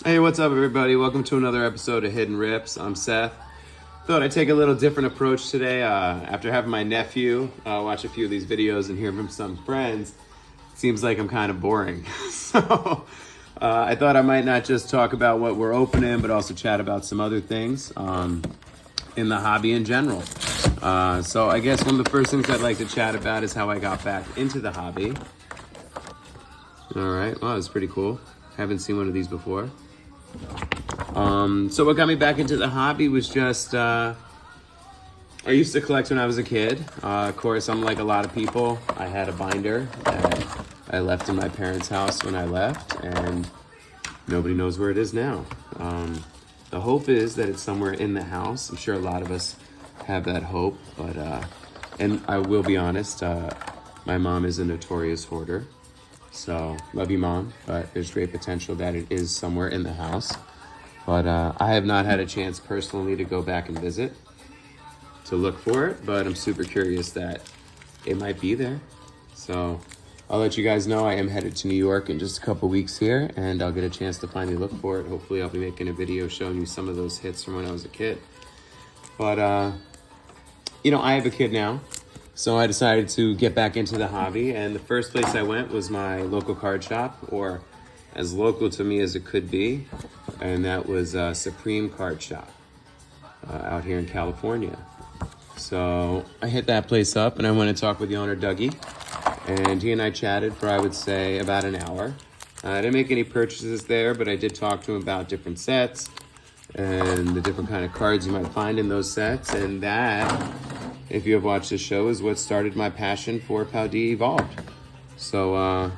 Hey, what's up, everybody? Welcome to another episode of Hidden Rips. I'm Seth. Thought I'd take a little different approach today. After having my nephew watch a few of these videos and hear from some friends, it seems like I'm kind of boring. So I thought I might not just talk about what we're opening, but also chat about some other things in the hobby in general. So I guess one of the first things I'd like to chat about is how I got back into the hobby. All right, wow, that's pretty cool. Haven't seen one of these before. So what got me back into the hobby was just, I used to collect when I was a kid. Of course, I'm like a lot of people. I had a binder that I left in my parents' house when I left, and nobody knows where it is now. The hope is that it's somewhere in the house. I'm sure a lot of us have that hope, but, and I will be honest, my mom is a notorious hoarder. So, love you, Mom, but there's great potential that it is somewhere in the house. But I have not had a chance personally to go back and visit to look for it, but I'm super curious that it might be there. So, I'll let you guys know I am headed to New York in just a couple weeks here, and I'll get a chance to finally look for it. Hopefully, I'll be making a video showing you some of those hits from when I was a kid. But, I have a kid now. So I decided to get back into the hobby, and the first place I went was my local card shop, or as local to me as it could be, and that was Supreme Card Shop out here in California. So I hit that place up, and I went and talked with the owner, Dougie, and he and I chatted for, I would say, about an hour. I didn't make any purchases there, but I did talk to him about different sets and the different kind of cards you might find in those sets, and that, if you have watched the show, is what started my passion for Paldea Evolved. So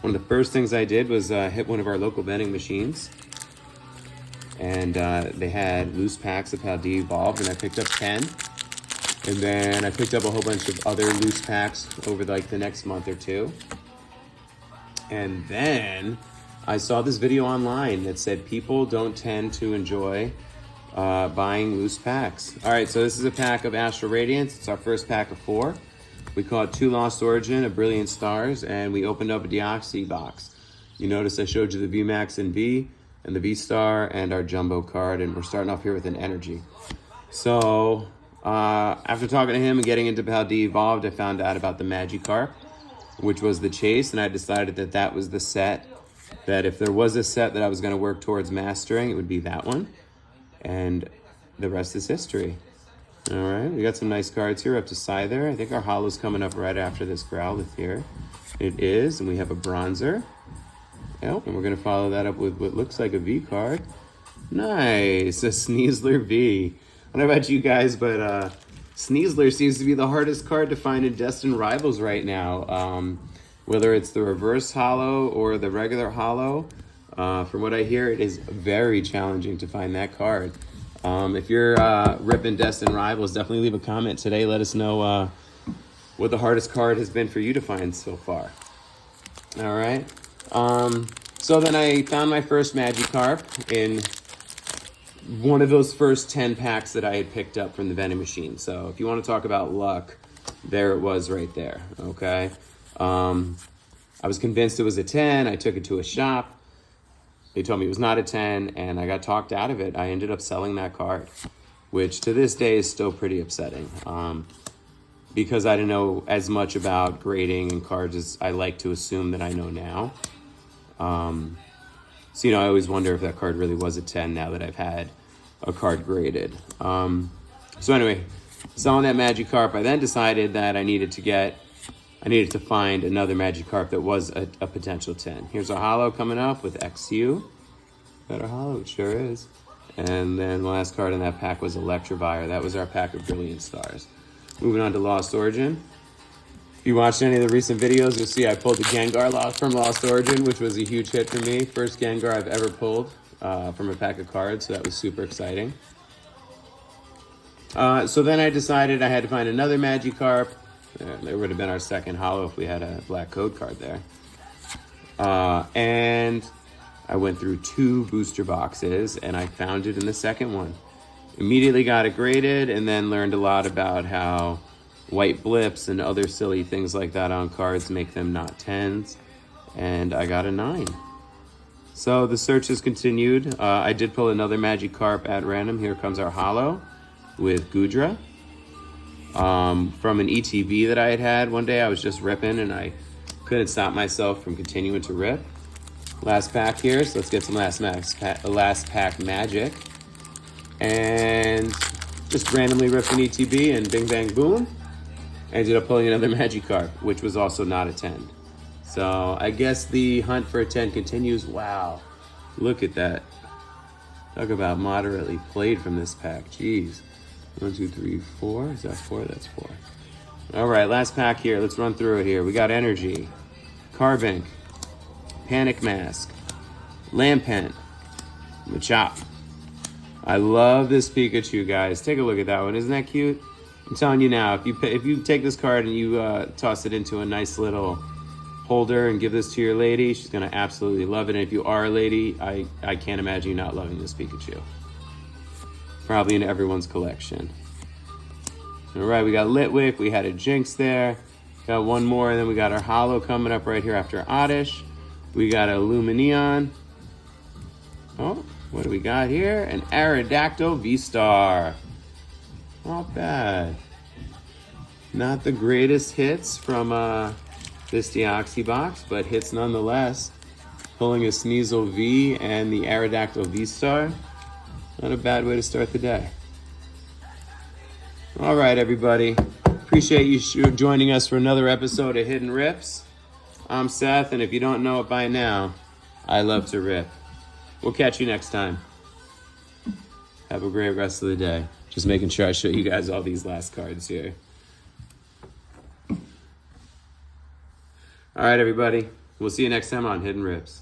one of the first things I did was hit one of our local vending machines, and they had loose packs of Paldea Evolved, and I picked up 10. And then I picked up a whole bunch of other loose packs over like the next month or two. And then I saw this video online that said people don't tend to enjoy buying loose packs. All right, so this is a pack of Astral Radiance. It's our first pack of 4. We call it 2 Lost Origin, a Brilliant Stars, and we opened up a Deoxy box. You notice I showed you the VMAX and V, and the V-Star, and our Jumbo card, and we're starting off here with an Energy. So, after talking to him and getting into Paldea Evolved, I found out about the Magikarp, which was the Chase, and I decided that that was the set, that if there was a set that I was going to work towards mastering, it would be that one. And the rest is history. All right, we got some nice cards here up to Scyther. I think our holo's coming up right after this Growlithe here. It is, and we have a Bronzer. Yep, and we're going to follow that up with what looks like a V card. Nice, a Sneasler V. I don't know about you guys, but Sneasler seems to be the hardest card to find in Destined Rivals right now. Whether it's the reverse holo or the regular holo. From what I hear, it is very challenging to find that card. If you're ripping Destined Rivals, definitely leave a comment today. Let us know what the hardest card has been for you to find so far. All right. So then I found my first Magikarp in one of those first 10 packs that I had picked up from the vending machine. So if you want to talk about luck, there it was right there. Okay. I was convinced it was a 10. I took it to a shop. They told me it was not a 10, and I got talked out of it. I ended up selling that card, which to this day is still pretty upsetting, because I didn't know as much about grading and cards as I like to assume that I know now. So, I always wonder if that card really was a 10 now that I've had a card graded. So anyway, selling that Magikarp, I then decided that I needed to find another Magikarp that was a potential 10. Here's a holo coming up with XU. Got a holo, it sure is. And then the last card in that pack was Electivire. That was our pack of Brilliant Stars. Moving on to Lost Origin. If you watched any of the recent videos, you'll see I pulled the Gengar from Lost Origin, which was a huge hit for me. First Gengar I've ever pulled from a pack of cards, so that was super exciting. So then I decided I had to find another Magikarp. There would have been our second holo if we had a black code card there. And I went through 2 booster boxes, and I found it in the second one. Immediately got it graded, and then learned a lot about how white blips and other silly things like that on cards make them not 10s. And I got a 9. So the search has continued. I did pull another Magikarp at random. Here comes our holo with Gudra. From an ETB that I had one day, I was just ripping and I couldn't stop myself from continuing to rip. Last pack here, so let's get some last pack magic. And just randomly ripped an ETB and bing bang boom. Ended up pulling another Magikarp, which was also not a 10. So I guess the hunt for a 10 continues. Wow, look at that. Talk about moderately played from this pack, jeez. 1, 2, 3, 4, is that 4? That's 4. All right, last pack here, let's run through it here. We got Energy, Carbink, Panic Mask, Lampent, Machop. I love this Pikachu, guys. Take a look at that one. Isn't that cute? I'm telling you now, if you take this card and you toss it into a nice little holder and give this to your lady, she's going to absolutely love it. And if you are a lady, I can't imagine you not loving this Pikachu. Probably in everyone's collection. All right, we got Litwick. We had a Jinx there. Got one more, and then we got our holo coming up right here after Oddish. We got a Lumineon. Oh, what do we got here? An Aerodactyl V-Star. Not bad. Not the greatest hits from this Deoxy box, but hits nonetheless. Pulling a Sneasel V and the Aerodactyl V-Star. Not a bad way to start the day. All right, everybody. Appreciate you joining us for another episode of Hidden Rips. I'm Seth, and if you don't know it by now, I love to rip. We'll catch you next time. Have a great rest of the day. Just making sure I show you guys all these last cards here. All right, everybody. We'll see you next time on Hidden Rips.